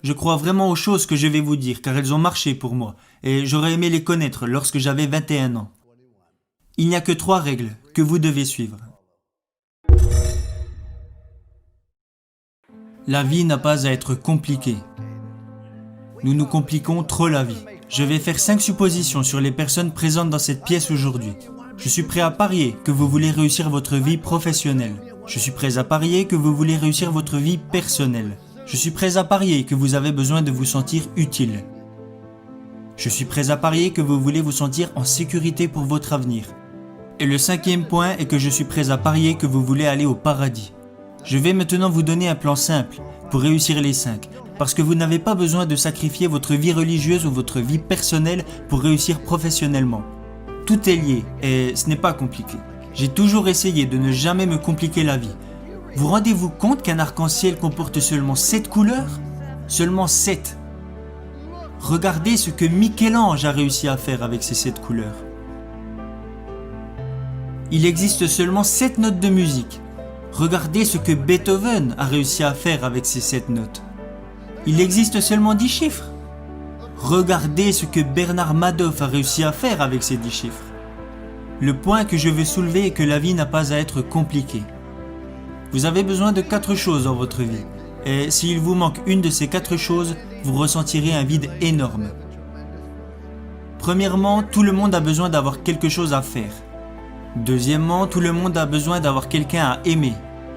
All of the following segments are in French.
Je crois vraiment aux choses que je vais vous dire car elles ont marché pour moi et j'aurais aimé les connaître lorsque j'avais 21 ans. Il n'y a que 3 règles que vous devez suivre. La vie n'a pas à être compliquée. Nous nous compliquons trop la vie. Je vais faire 5 suppositions sur les personnes présentes dans cette pièce aujourd'hui. Je suis prêt à parier que vous voulez réussir votre vie professionnelle. Je suis prêt à parier que vous voulez réussir votre vie personnelle. Je suis prêt à parier que vous avez besoin de vous sentir utile. Je suis prêt à parier que vous voulez vous sentir en sécurité pour votre avenir. Et le 5e point est que je suis prêt à parier que vous voulez aller au paradis. Je vais maintenant vous donner un plan simple pour réussir les 5, parce que vous n'avez pas besoin de sacrifier votre vie religieuse ou votre vie personnelle pour réussir professionnellement. Tout est lié et ce n'est pas compliqué. J'ai toujours essayé de ne jamais me compliquer la vie. Vous rendez-vous compte qu'un arc-en-ciel comporte seulement 7 couleurs ? Seulement 7. Regardez ce que Michel-Ange a réussi à faire avec ces 7 couleurs. Il existe seulement 7 notes de musique. Regardez ce que Beethoven a réussi à faire avec ces 7 notes. Il existe seulement 10 chiffres. Regardez ce que Bernard Madoff a réussi à faire avec ces 10 chiffres. Le point que je veux soulever est que la vie n'a pas à être compliquée. Vous avez besoin de 4 choses dans votre vie. Et s'il vous manque une de ces 4 choses, vous ressentirez un vide énorme. Premièrement, tout le monde a besoin d'avoir quelque chose à faire. Deuxièmement, tout le monde a besoin d'avoir quelqu'un à aimer.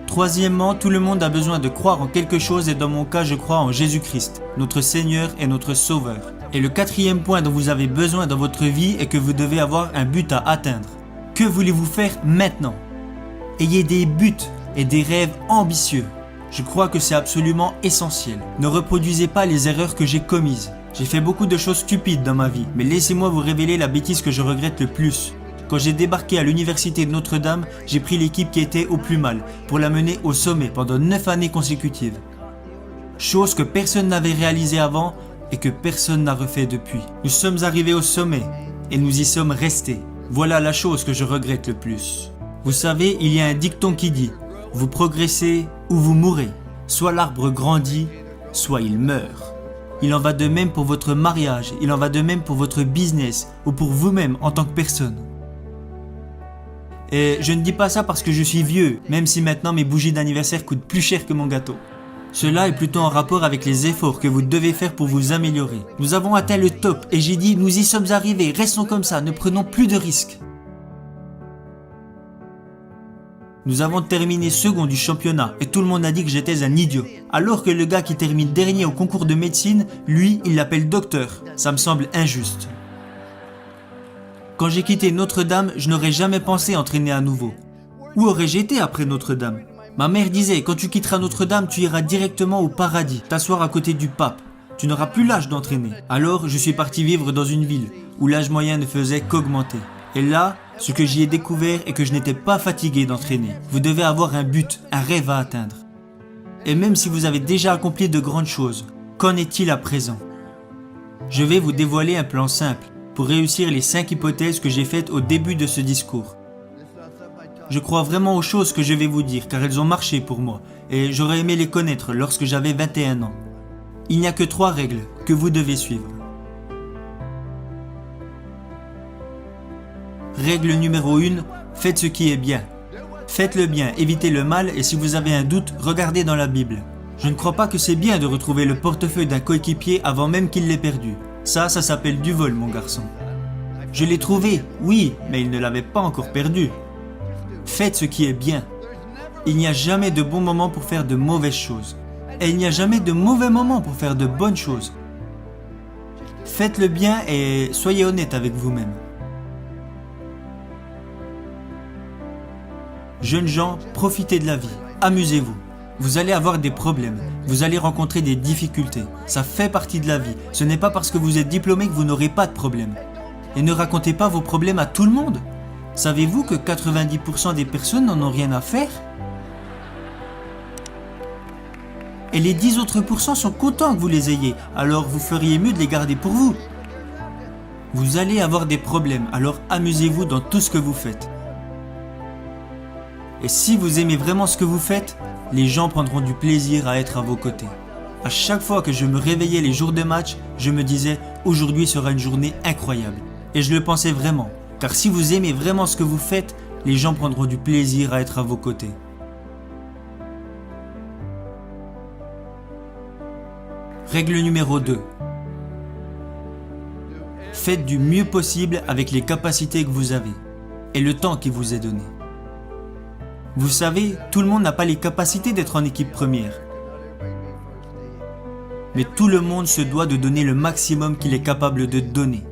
Troisièmement, tout le monde a besoin de croire en quelque chose et dans mon cas, je crois en Jésus-Christ, notre Seigneur et notre Sauveur. Et le 4e point dont vous avez besoin dans votre vie est que vous devez avoir un but à atteindre. Que voulez-vous faire maintenant ? Ayez des buts et des rêves ambitieux. Je crois que c'est absolument essentiel. Ne reproduisez pas les erreurs que j'ai commises. J'ai fait beaucoup de choses stupides dans ma vie, mais laissez-moi vous révéler la bêtise que je regrette le plus. Quand j'ai débarqué à l'université de Notre-Dame, j'ai pris l'équipe qui était au plus mal pour la mener au sommet pendant 9 années consécutives. Chose que personne n'avait réalisée avant et que personne n'a refait depuis. Nous sommes arrivés au sommet et nous y sommes restés. Voilà la chose que je regrette le plus. Vous savez, il y a un dicton qui dit « Vous progressez ou vous mourrez. Soit l'arbre grandit, soit il meurt. » Il en va de même pour votre mariage, il en va de même pour votre business ou pour vous-même en tant que personne. Et je ne dis pas ça parce que je suis vieux, même si maintenant mes bougies d'anniversaire coûtent plus cher que mon gâteau. Cela est plutôt en rapport avec les efforts que vous devez faire pour vous améliorer. Nous avons atteint le top et j'ai dit nous y sommes arrivés, restons comme ça, ne prenons plus de risques. Nous avons terminé second du championnat et tout le monde a dit que j'étais un idiot. Alors que le gars qui termine dernier au concours de médecine, lui, il l'appelle docteur. Ça me semble injuste. Quand j'ai quitté Notre-Dame, je n'aurais jamais pensé entraîner à nouveau. Où aurais-je été après Notre-Dame ? Ma mère disait, quand tu quitteras Notre-Dame, tu iras directement au paradis, t'asseoir à côté du pape. Tu n'auras plus l'âge d'entraîner. Alors, je suis parti vivre dans une ville où l'âge moyen ne faisait qu'augmenter. Et là, ce que j'y ai découvert est que je n'étais pas fatigué d'entraîner. Vous devez avoir un but, un rêve à atteindre. Et même si vous avez déjà accompli de grandes choses, qu'en est-il à présent ? Je vais vous dévoiler un plan simple pour réussir les 5 hypothèses que j'ai faites au début de ce discours. Je crois vraiment aux choses que je vais vous dire car elles ont marché pour moi et j'aurais aimé les connaître lorsque j'avais 21 ans. Il n'y a que 3 règles que vous devez suivre. Règle numéro 1, faites ce qui est bien. Faites le bien, évitez le mal et si vous avez un doute, regardez dans la Bible. Je ne crois pas que c'est bien de retrouver le portefeuille d'un coéquipier avant même qu'il l'ait perdu. Ça s'appelle du vol, mon garçon. Je l'ai trouvé, oui, mais il ne l'avait pas encore perdu. Faites ce qui est bien. Il n'y a jamais de bon moment pour faire de mauvaises choses. Et il n'y a jamais de mauvais moment pour faire de bonnes choses. Faites le bien et soyez honnête avec vous-même. Jeunes gens, profitez de la vie, amusez-vous. Vous allez avoir des problèmes, vous allez rencontrer des difficultés. Ça fait partie de la vie. Ce n'est pas parce que vous êtes diplômé que vous n'aurez pas de problème. Et ne racontez pas vos problèmes à tout le monde. Savez-vous que 90% des personnes n'en ont rien à faire ? Et les 10 autres pourcents sont contents que vous les ayez, alors vous feriez mieux de les garder pour vous. Vous allez avoir des problèmes, alors amusez-vous dans tout ce que vous faites. Et si vous aimez vraiment ce que vous faites, les gens prendront du plaisir à être à vos côtés. À chaque fois que je me réveillais les jours de match, je me disais « Aujourd'hui sera une journée incroyable ». Et je le pensais vraiment, car si vous aimez vraiment ce que vous faites, les gens prendront du plaisir à être à vos côtés. Règle numéro 2. Faites du mieux possible avec les capacités que vous avez et le temps qui vous est donné. Vous savez, tout le monde n'a pas les capacités d'être en équipe première. Mais tout le monde se doit de donner le maximum qu'il est capable de donner.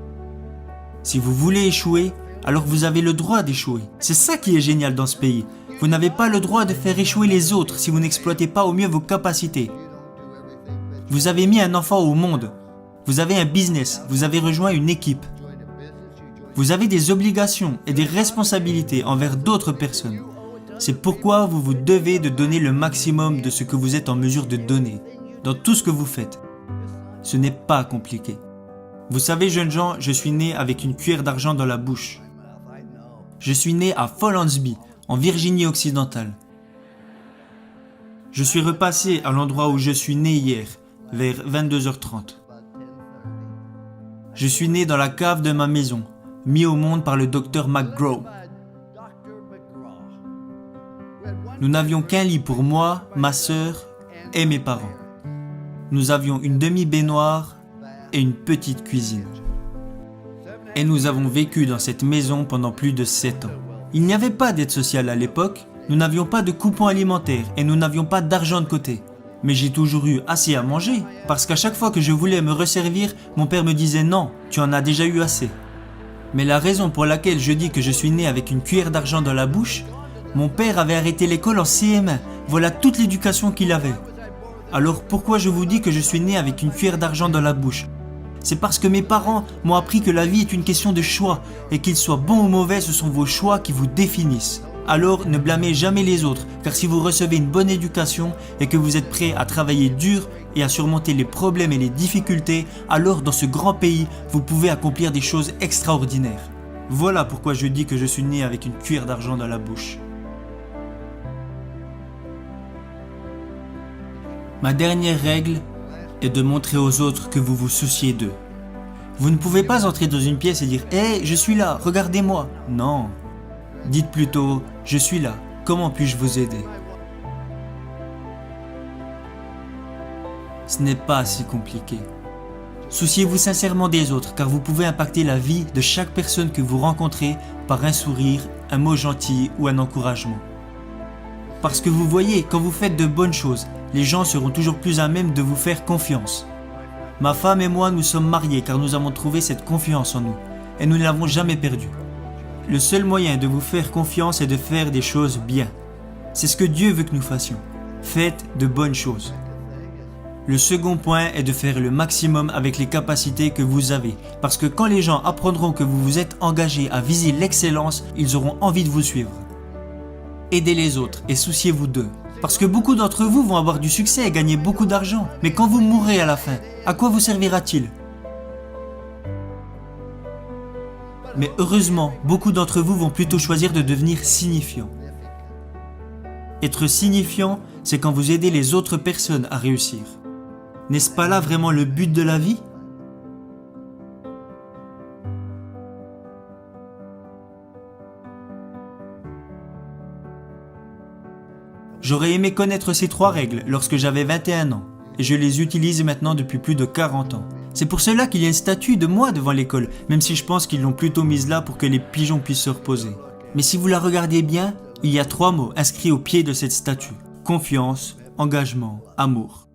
Si vous voulez échouer, alors vous avez le droit d'échouer. C'est ça qui est génial dans ce pays. Vous n'avez pas le droit de faire échouer les autres si vous n'exploitez pas au mieux vos capacités. Vous avez mis un enfant au monde. Vous avez un business. Vous avez rejoint une équipe. Vous avez des obligations et des responsabilités envers d'autres personnes. C'est pourquoi vous vous devez de donner le maximum de ce que vous êtes en mesure de donner, dans tout ce que vous faites. Ce n'est pas compliqué. Vous savez, jeunes gens, je suis né avec une cuillère d'argent dans la bouche. Je suis né à Follansbee, en Virginie occidentale. Je suis repassé à l'endroit où je suis né hier, vers 22h30. Je suis né dans la cave de ma maison, mis au monde par le docteur McGraw. Nous n'avions qu'un lit pour moi, ma sœur et mes parents. Nous avions une demi-baignoire et une petite cuisine. Et nous avons vécu dans cette maison pendant plus de 7 ans. Il n'y avait pas d'aide sociale à l'époque, nous n'avions pas de coupons alimentaires et nous n'avions pas d'argent de côté. Mais j'ai toujours eu assez à manger, parce qu'à chaque fois que je voulais me resservir, mon père me disait « Non, tu en as déjà eu assez ». Mais la raison pour laquelle je dis que je suis né avec une cuillère d'argent dans la bouche, mon père avait arrêté l'école en CM1, voilà toute l'éducation qu'il avait. Alors pourquoi je vous dis que je suis né avec une cuillère d'argent dans la bouche ? C'est parce que mes parents m'ont appris que la vie est une question de choix, et qu'ils soient bons ou mauvais, ce sont vos choix qui vous définissent. Alors ne blâmez jamais les autres, car si vous recevez une bonne éducation et que vous êtes prêt à travailler dur et à surmonter les problèmes et les difficultés, alors dans ce grand pays, vous pouvez accomplir des choses extraordinaires. Voilà pourquoi je dis que je suis né avec une cuillère d'argent dans la bouche. Ma dernière règle est de montrer aux autres que vous vous souciez d'eux. Vous ne pouvez pas entrer dans une pièce et dire « Hey, je suis là, regardez-moi ». Non. Dites plutôt « Je suis là, comment puis-je vous aider ?» Ce n'est pas si compliqué. Souciez-vous sincèrement des autres, car vous pouvez impacter la vie de chaque personne que vous rencontrez par un sourire, un mot gentil ou un encouragement. Parce que vous voyez, quand vous faites de bonnes choses, les gens seront toujours plus à même de vous faire confiance. Ma femme et moi, nous sommes mariés car nous avons trouvé cette confiance en nous, et nous ne l'avons jamais perdue. Le seul moyen de vous faire confiance est de faire des choses bien. C'est ce que Dieu veut que nous fassions. Faites de bonnes choses. Le second point est de faire le maximum avec les capacités que vous avez, parce que quand les gens apprendront que vous vous êtes engagé à viser l'excellence, ils auront envie de vous suivre. Aidez les autres et souciez-vous d'eux. Parce que beaucoup d'entre vous vont avoir du succès et gagner beaucoup d'argent. Mais quand vous mourrez à la fin, à quoi vous servira-t-il ? Mais heureusement, beaucoup d'entre vous vont plutôt choisir de devenir signifiants. Être signifiant, c'est quand vous aidez les autres personnes à réussir. N'est-ce pas là vraiment le but de la vie ? J'aurais aimé connaître ces 3 règles lorsque j'avais 21 ans, et je les utilise maintenant depuis plus de 40 ans. C'est pour cela qu'il y a une statue de moi devant l'école, même si je pense qu'ils l'ont plutôt mise là pour que les pigeons puissent se reposer. Mais si vous la regardez bien, il y a 3 mots inscrits au pied de cette statue. Confiance, engagement, amour.